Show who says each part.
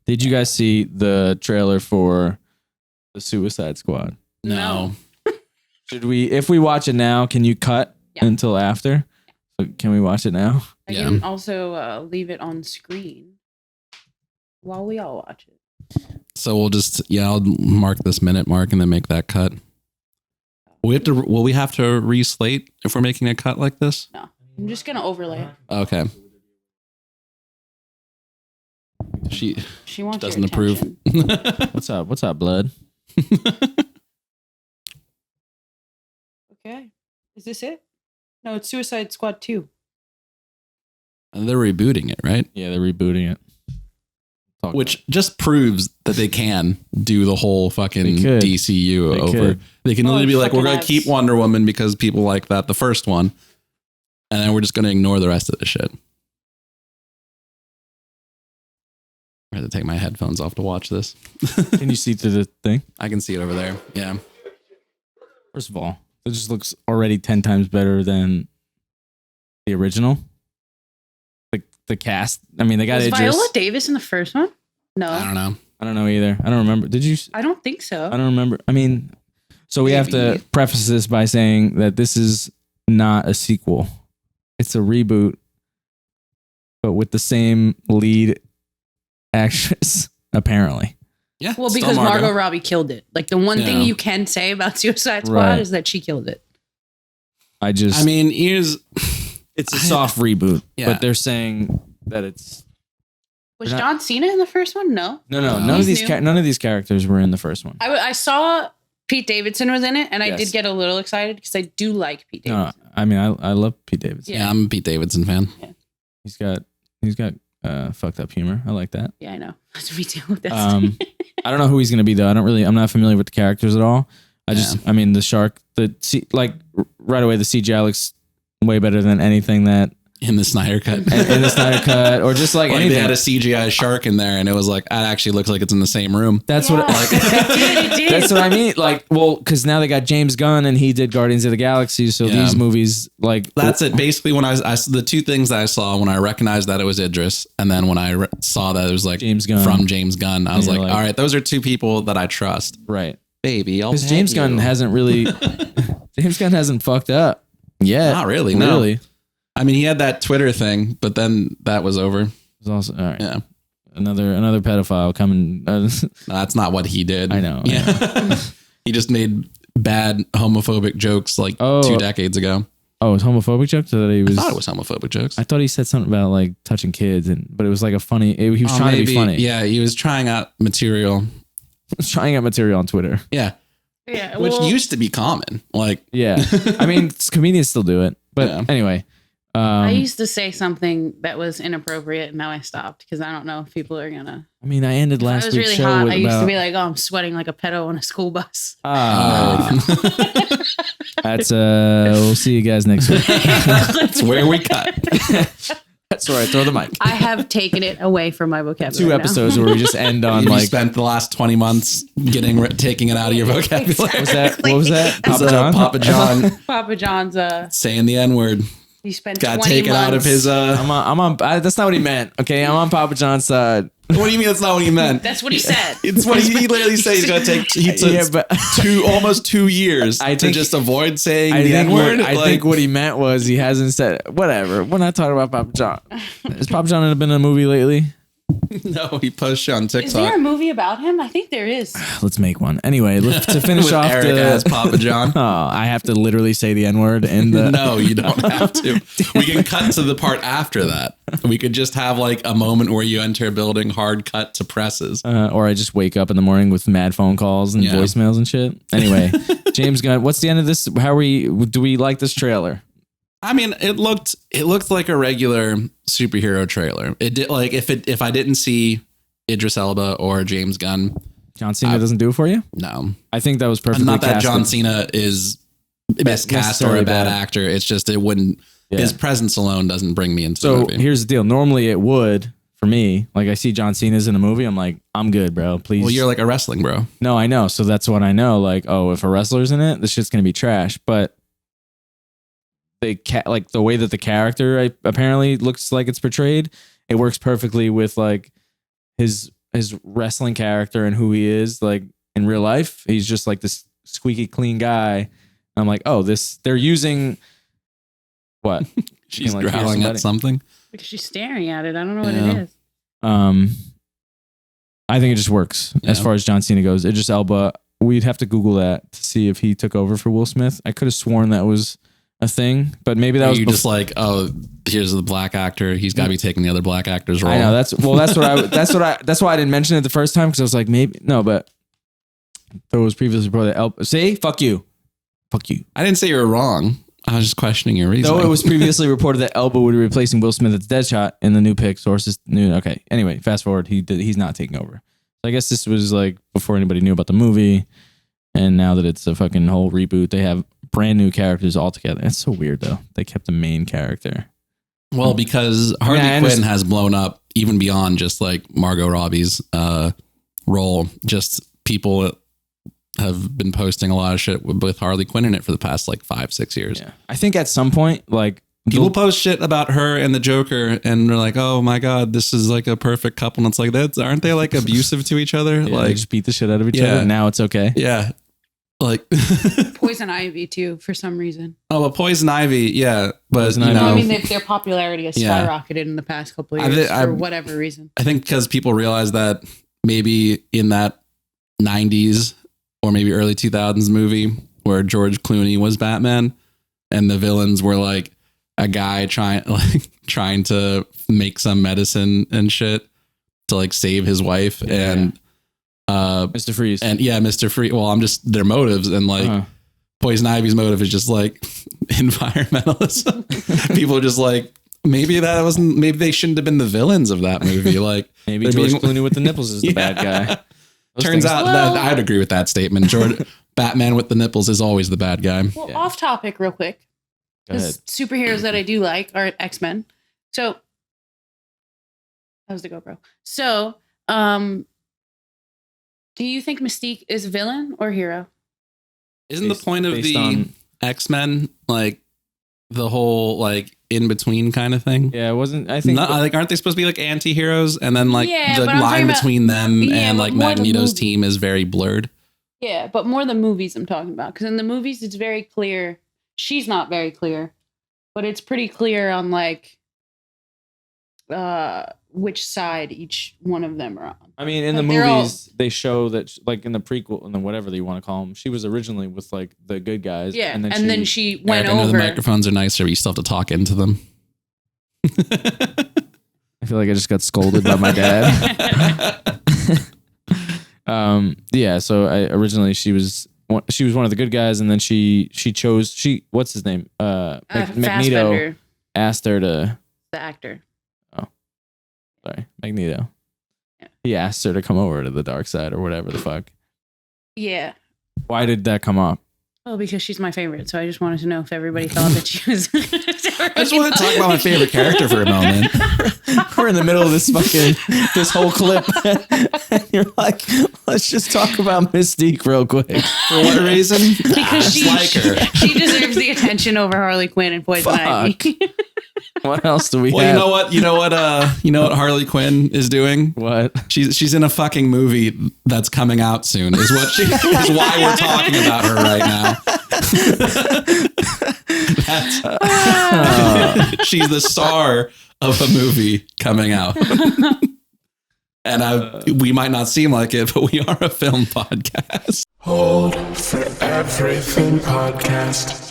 Speaker 1: Did you guys see the trailer for the Suicide Squad?
Speaker 2: No.
Speaker 1: Should we, if we watch it now, can you cut until after? So can we watch it now?
Speaker 3: I can also leave it on screen while we all watch it.
Speaker 2: So we'll just, I'll mark this minute mark and then make that cut. Will we have to reslate if we're making a cut like this?
Speaker 3: No, I'm just going to overlay it.
Speaker 2: Okay. She
Speaker 3: wants
Speaker 2: doesn't approve.
Speaker 1: What's up? What's up, blood?
Speaker 3: Okay. Is this it? No, it's Suicide Squad 2.
Speaker 2: And they're rebooting it, right?
Speaker 1: Yeah, they're rebooting it.
Speaker 2: Which just proves that they can do the whole fucking DCU over. They can literally be like, we're going to keep Wonder Woman because people like that, the first one. And then we're just going to ignore the rest of the shit. I had to take my headphones off to watch this.
Speaker 1: Can you see through the thing?
Speaker 2: I can see it over there. Yeah.
Speaker 1: First of all, it just looks already 10 times better than the original. Like the cast. I mean, they got
Speaker 3: Idris. Viola Davis in the first one? No.
Speaker 2: I don't know.
Speaker 1: I don't know either. I don't remember. Did you?
Speaker 3: I don't think so.
Speaker 1: I don't remember. I mean, so we have to preface this by saying that this is not a sequel. It's a reboot, but with the same lead actress, apparently.
Speaker 2: Yeah.
Speaker 3: Well, because Margot Robbie killed it. Like the one thing you can say about Suicide Squad is that she killed it.
Speaker 1: It's a soft reboot, but they're saying that it's.
Speaker 3: Was John Cena in the first one? No.
Speaker 1: No. None of these characters were in the first one.
Speaker 3: I saw Pete Davidson was in it, and I did get a little excited because I do like Pete Davidson.
Speaker 1: No, I mean I love Pete Davidson.
Speaker 2: Yeah, I'm a Pete Davidson fan.
Speaker 3: Yeah.
Speaker 1: He's got fucked up humor. I like that.
Speaker 3: Yeah, I know. That's me too.
Speaker 1: I don't know who he's gonna be though. I'm not familiar with the characters at all. I mean the shark, right away the CGI looks way better than anything that
Speaker 2: in the Snyder cut.
Speaker 1: in the Snyder cut, or just like anything.
Speaker 2: They had a CGI shark in there, and it was like, it actually looks like it's in the same room.
Speaker 1: That's what that's what I mean. Like, well, because now they got James Gunn, and he did Guardians of the Galaxy, so these movies, like,
Speaker 2: that's it. Basically, when I the two things that I saw when I recognized that it was Idris, and then when I saw that it was like
Speaker 1: James Gunn
Speaker 2: from James Gunn, I was like, all right, those are two people that I trust.
Speaker 1: Right,
Speaker 2: baby.
Speaker 1: Because James Gunn hasn't really, James Gunn hasn't fucked up yet.
Speaker 2: Not really. No. Really. I mean, he had that Twitter thing, but then that was over. It
Speaker 1: was also all right.
Speaker 2: Yeah,
Speaker 1: another pedophile coming.
Speaker 2: No, that's not what he did.
Speaker 1: I know.
Speaker 2: Yeah, he just made bad homophobic jokes like 2 decades ago.
Speaker 1: Oh, it was homophobic jokes?
Speaker 2: I thought it was homophobic jokes.
Speaker 1: I thought he said something about like touching kids, but it was like a funny. He was trying to be funny.
Speaker 2: Yeah, he was trying out material.
Speaker 1: He was trying out material on Twitter.
Speaker 2: Yeah.
Speaker 3: Yeah,
Speaker 2: which used to be common. Like,
Speaker 1: yeah, I mean, comedians still do it, but anyway.
Speaker 3: I used to say something that was inappropriate, and now I stopped because I don't know if people are gonna.
Speaker 1: I mean, I ended last week's
Speaker 3: really
Speaker 1: show
Speaker 3: hot.
Speaker 1: with
Speaker 3: I used to be like, "Oh, I'm sweating like a pedo on a school bus."
Speaker 1: That's we'll see you guys next week.
Speaker 2: That's where we cut.
Speaker 1: That's where I throw the mic.
Speaker 3: I have taken it away from my vocabulary.
Speaker 1: 2 episodes where we just end on
Speaker 2: you spent the last 20 months taking it out of your vocabulary.
Speaker 1: What was that?
Speaker 2: Papa John? Papa John.
Speaker 3: Papa John's
Speaker 2: saying the N-word.
Speaker 3: He spent
Speaker 2: got taken out of his.
Speaker 1: I'm on. That's not what he meant. Okay, I'm on Papa John's side.
Speaker 2: What do you mean that's not what he meant?
Speaker 3: That's what he said.
Speaker 2: It's what he literally said. He's gonna take. He took almost 2 years to just avoid saying the N-word.
Speaker 1: I think what he meant was he hasn't said whatever. We're not talking about Papa John. Has Papa John been in a movie lately?
Speaker 2: No, he posts on TikTok.
Speaker 3: Is there a movie about him? I think there is.
Speaker 1: Let's make one. Anyway, to finish off
Speaker 2: Eric as Papa John.
Speaker 1: Oh, I have to literally say the N-word in the.
Speaker 2: No, you don't have to. We can cut to the part after that. We could just have like a moment where you enter a building, hard cut to presses.
Speaker 1: Or I just wake up in the morning with mad phone calls and voicemails and shit. Anyway, James Gunn, what's the end of this? Do we like this trailer?
Speaker 2: I mean, it looked like a regular superhero trailer. It did like if I didn't see Idris Elba or James Gunn,
Speaker 1: John Cena doesn't do it for you.
Speaker 2: No,
Speaker 1: I think that was perfectly.
Speaker 2: Not that John Cena is miscast or a bad actor. It's just it wouldn't. Yeah. His presence alone doesn't bring me into the movie. So
Speaker 1: here's the deal. Normally it would for me. Like I see John Cena's in a movie, I'm like, I'm good, bro. Please.
Speaker 2: Well, you're like a wrestling bro.
Speaker 1: No, I know. So that's what I know. Like, oh, if a wrestler's in it, this shit's gonna be trash. But like the way that the character apparently looks like it's portrayed, it works perfectly with like his his wrestling character and who he is like in real life. He's just like this squeaky clean guy. And I'm like, oh, they're using what?
Speaker 2: She's like growling at something
Speaker 3: because she's staring at it. I don't know what it is.
Speaker 1: I think it just works as far as John Cena goes. Idris Elba. We'd have to Google that to see if he took over for Will Smith. I could have sworn that was a thing, but maybe that was
Speaker 2: just like, oh, here's the black actor. He's got to be taking the other black actor's role.
Speaker 1: I know that's why I didn't mention it the first time because I was like, maybe no, but there was previously reported that see, fuck you.
Speaker 2: I didn't say you were wrong. I was just questioning your reason.
Speaker 1: Though it was previously reported that Elba would be replacing Will Smith as Deadshot in the new pick. Sources new. Okay. Anyway, fast forward. He's not taking over. I guess this was like before anybody knew about the movie, and now that it's a fucking whole reboot, they have brand new characters altogether. It's so weird though. They kept the main character.
Speaker 2: Well, because Harley Quinn has blown up even beyond just like Margot Robbie's role. Just people have been posting a lot of shit with Harley Quinn in it for the past like 5-6 years.
Speaker 1: Yeah. I think at some point, like
Speaker 2: people post shit about her and the Joker and they're like, oh my God, this is like a perfect couple. And it's like, aren't they like abusive to each other?
Speaker 1: Yeah,
Speaker 2: like
Speaker 1: they just beat the shit out of each other. Now it's okay.
Speaker 2: Yeah. Like
Speaker 3: Poison Ivy too, for some reason.
Speaker 2: Oh, well, Poison Ivy. Yeah. But
Speaker 3: I mean, their popularity has skyrocketed in the past couple of years for whatever reason.
Speaker 2: I think because people realize that maybe in that 90s or maybe early 2000s movie where George Clooney was Batman and the villains were like a guy trying to make some medicine and shit to like save his wife and
Speaker 1: Mr. Freeze.
Speaker 2: And Mr. Freeze. Well, I'm just their motives and like Poison Ivy's motive is just like environmentalism. People are just like, maybe they shouldn't have been the villains of that movie. Like
Speaker 1: maybe George Clooney with the nipples is the bad guy.
Speaker 2: Turns out that I'd agree with that statement. Batman with the nipples is always the bad guy.
Speaker 3: Well, off topic real quick. Because superheroes that I do like are X-Men. So that was the GoPro. So do you think Mystique is villain or hero?
Speaker 2: Isn't the point of the X-Men like the whole like in between kind of thing?
Speaker 1: Yeah, it wasn't. I think
Speaker 2: like aren't they supposed to be like anti-heroes? And then like the line between them and like Magneto's team is very blurred.
Speaker 3: Yeah, but more the movies I'm talking about. Because in the movies it's very clear. She's not very clear, but it's pretty clear on like which side each one of them are on.
Speaker 1: I mean, in the movies, they show that, like in the prequel and then whatever you want to call them, she was originally with like the good guys.
Speaker 3: Yeah, and then she went
Speaker 2: over. I know the microphones are nicer, but you still have to talk into them.
Speaker 1: I feel like I just got scolded by my dad. Yeah. So originally she was one of the good guys, and then she chose what's his name? Magneto asked her to
Speaker 3: the actor.
Speaker 1: Sorry, Magneto. Yeah. He asked her to come over to the dark side or whatever the fuck.
Speaker 3: Yeah.
Speaker 1: Why did that come up?
Speaker 3: Well, because she's my favorite, so I just wanted to know if everybody thought that she was.
Speaker 2: I just want to talk about my favorite character for a moment.
Speaker 1: We're in the middle of this whole clip, and you're like, let's just talk about Mystique real quick.
Speaker 2: For what reason?
Speaker 3: Because she deserves the attention over Harley Quinn and Poison Ivy.
Speaker 1: What else do we have?
Speaker 2: Well, you know what Harley Quinn is doing?
Speaker 1: What?
Speaker 2: She's in a fucking movie that's coming out soon. Is why we're talking about her right now. She's the star of a movie coming out. And we might not seem like it, but we are a film podcast.
Speaker 4: Hold for Everything podcast.